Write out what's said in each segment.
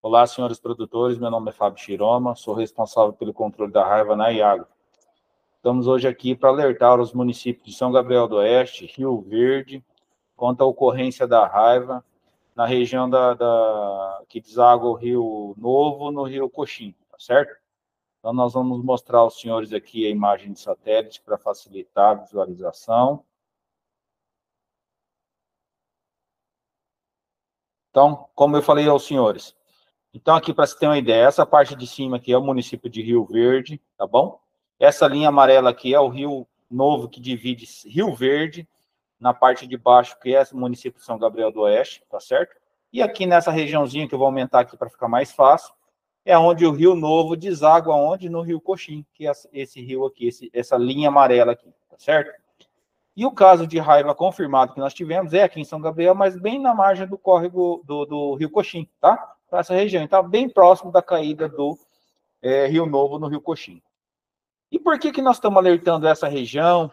Olá, senhores produtores, meu nome é Fábio Chiroma, sou responsável pelo controle da raiva na IAGRO. Estamos hoje aqui para alertar os municípios de São Gabriel do Oeste, Rio Verde, quanto à ocorrência da raiva na região que deságua o Rio Novo no Rio Coxim, tá certo? Então, nós vamos mostrar aos senhores aqui a imagem de satélite para facilitar a visualização. Então, como eu falei aos senhores, então aqui para você ter uma ideia, essa parte de cima aqui é o município de Rio Verde, tá bom? Essa linha amarela aqui é o Rio Novo, que divide Rio Verde, na parte de baixo, que é o município de São Gabriel do Oeste, tá certo? E aqui nessa regiãozinha, que eu vou aumentar aqui para ficar mais fácil, é onde o Rio Novo deságua onde? No Rio Coxim, que é esse rio aqui, essa linha amarela aqui, tá certo? E o caso de raiva confirmado que nós tivemos é aqui em São Gabriel, mas bem na margem do córrego do Rio Coxim, tá? Para essa região, então bem próximo da caída do Rio Novo no Rio Coxim. E por que nós estamos alertando essa região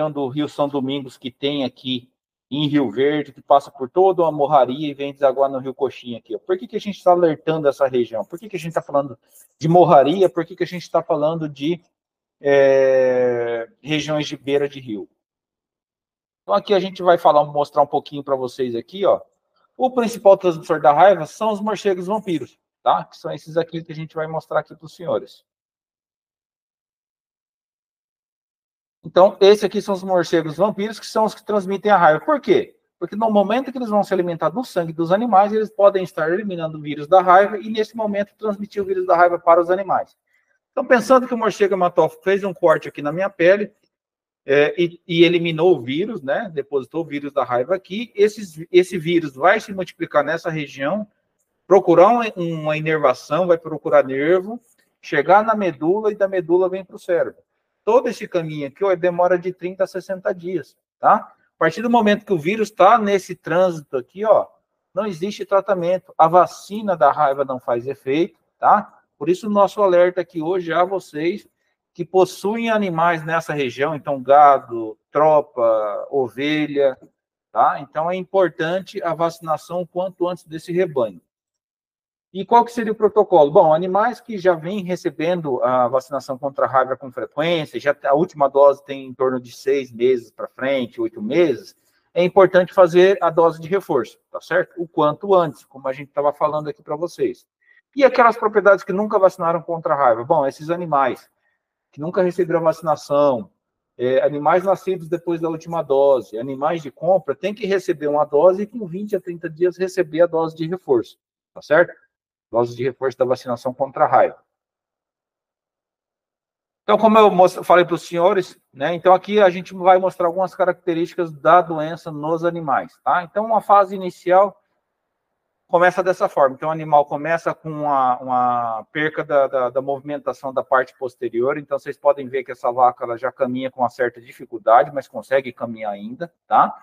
do Rio São Domingos, que tem aqui em Rio Verde, que passa por toda uma morraria e vem desaguar no Rio Coxim aqui? Ó. Por que a gente está alertando essa região? Por que a gente está falando de morraria? Por que a gente está falando de regiões de beira de rio? Então aqui a gente vai mostrar um pouquinho para vocês aqui, ó. O principal transmissor da raiva são os morcegos vampiros, tá? Que são esses aqui que a gente vai mostrar aqui para os senhores. Então, esses aqui são os morcegos vampiros, que são os que transmitem a raiva. Por quê? Porque no momento que eles vão se alimentar do sangue dos animais, eles podem estar eliminando o vírus da raiva e, nesse momento, transmitir o vírus da raiva para os animais. Então, pensando que o morcego hematófago fez um corte aqui na minha pele e eliminou o vírus, né? Depositou o vírus da raiva aqui, esse vírus vai se multiplicar nessa região, procurar uma inervação, vai procurar nervo, chegar na medula e da medula vem para o cérebro. Todo esse caminho aqui demora de 30 a 60 dias, tá? A partir do momento que o vírus está nesse trânsito aqui, ó, não existe tratamento. A vacina da raiva não faz efeito, tá? Por isso o nosso alerta aqui hoje a vocês que possuem animais nessa região, então gado, tropa, ovelha, tá? Então é importante a vacinação o quanto antes desse rebanho. E qual que seria o protocolo? Bom, animais que já vêm recebendo a vacinação contra a raiva com frequência, já a última dose tem em torno de 6 meses para frente, 8 meses, é importante fazer a dose de reforço, tá certo? O quanto antes, como a gente estava falando aqui para vocês. E aquelas propriedades que nunca vacinaram contra a raiva? Bom, esses animais que nunca receberam vacinação, animais nascidos depois da última dose, animais de compra, tem que receber uma dose e com 20 a 30 dias receber a dose de reforço, tá certo? Dose de reforço da vacinação contra a raiva. Então, como eu falei para os senhores, né? Então aqui a gente vai mostrar algumas características da doença nos animais, tá? Então, uma fase inicial começa dessa forma. Então, o animal começa com uma perca da movimentação da parte posterior. Então, vocês podem ver que essa vaca ela já caminha com uma certa dificuldade, mas consegue caminhar ainda, tá?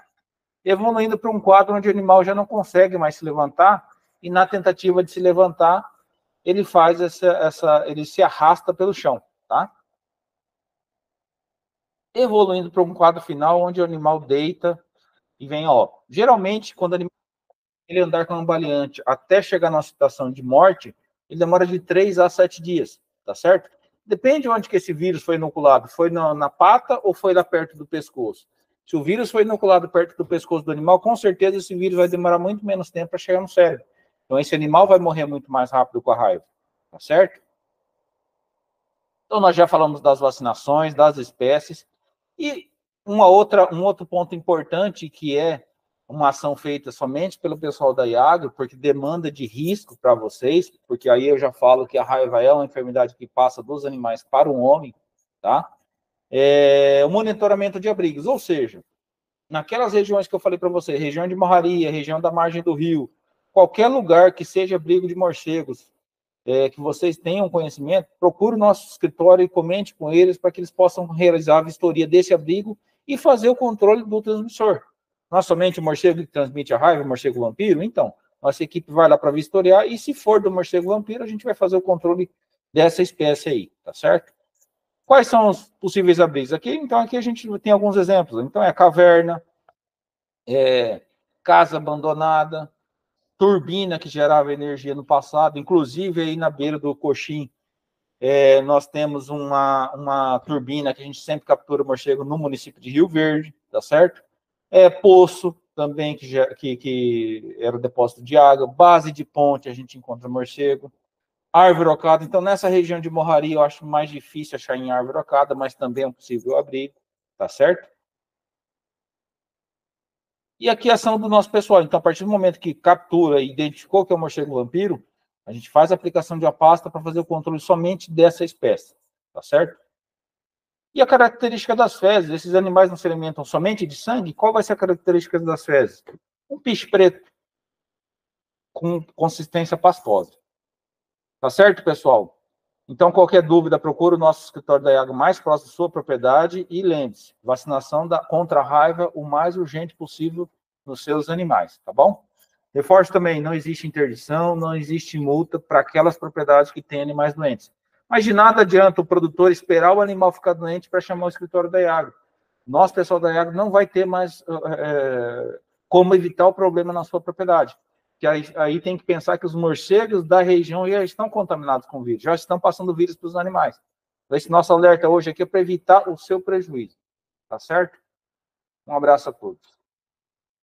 Evoluindo para um quadro onde o animal já não consegue mais se levantar, e na tentativa de se levantar, ele faz ele se arrasta pelo chão, tá? Evoluindo para um quadro final onde o animal deita e vem, ó. Geralmente, quando o animal ele andar cambaleante até chegar numa situação de morte, ele demora de 3 a 7 dias, tá certo? Depende de onde que esse vírus foi inoculado. Foi na pata ou foi lá perto do pescoço? Se o vírus foi inoculado perto do pescoço do animal, com certeza esse vírus vai demorar muito menos tempo para chegar no cérebro. Então, esse animal vai morrer muito mais rápido com a raiva, tá certo? Então, nós já falamos das vacinações, das espécies, e um outro ponto importante, que é uma ação feita somente pelo pessoal da IAGRO, porque demanda de risco para vocês, porque aí eu já falo que a raiva é uma enfermidade que passa dos animais para o homem, tá? O monitoramento de abrigos, ou seja, naquelas regiões que eu falei para você, região de morraria, região da margem do rio, qualquer lugar que seja abrigo de morcegos, que vocês tenham conhecimento, procure o nosso escritório e comente com eles para que eles possam realizar a vistoria desse abrigo e fazer o controle do transmissor. Não é somente o morcego que transmite a raiva, o morcego vampiro? Então, nossa equipe vai lá para vistoriar e se for do morcego vampiro, a gente vai fazer o controle dessa espécie aí, tá certo? Quais são os possíveis abrigos? Então, aqui a gente tem alguns exemplos. Então, caverna, casa abandonada, turbina que gerava energia no passado, inclusive aí na beira do Coxim, nós temos uma turbina que a gente sempre captura morcego no município de Rio Verde, tá certo? Poço também, que era o depósito de água, base de ponte, a gente encontra morcego, árvore ocada. Então, nessa região de Morraria, eu acho mais difícil achar em árvore ocada, mas também é um possível abrigo, tá certo? E aqui a ação do nosso pessoal. Então, a partir do momento que captura e identificou que é o morcego vampiro, a gente faz a aplicação de apasta para fazer o controle somente dessa espécie, tá certo? E a característica das fezes, esses animais não se alimentam somente de sangue, qual vai ser a característica das fezes? Um piche preto, com consistência pastosa. Tá certo, pessoal? Então, qualquer dúvida, procure o nosso escritório da IAGRO mais próximo da sua propriedade e lembre-se, vacinação contra a raiva o mais urgente possível nos seus animais, tá bom? Reforço também, não existe interdição, não existe multa para aquelas propriedades que têm animais doentes. Mas de nada adianta o produtor esperar o animal ficar doente para chamar o escritório da IAGRO. Nós, pessoal da IAGRO, não vai ter mais como evitar o problema na sua propriedade. Que aí tem que pensar que os morcegos da região já estão contaminados com vírus, já estão passando vírus para os animais. Esse nosso alerta hoje aqui é para evitar o seu prejuízo. Tá certo? Um abraço a todos.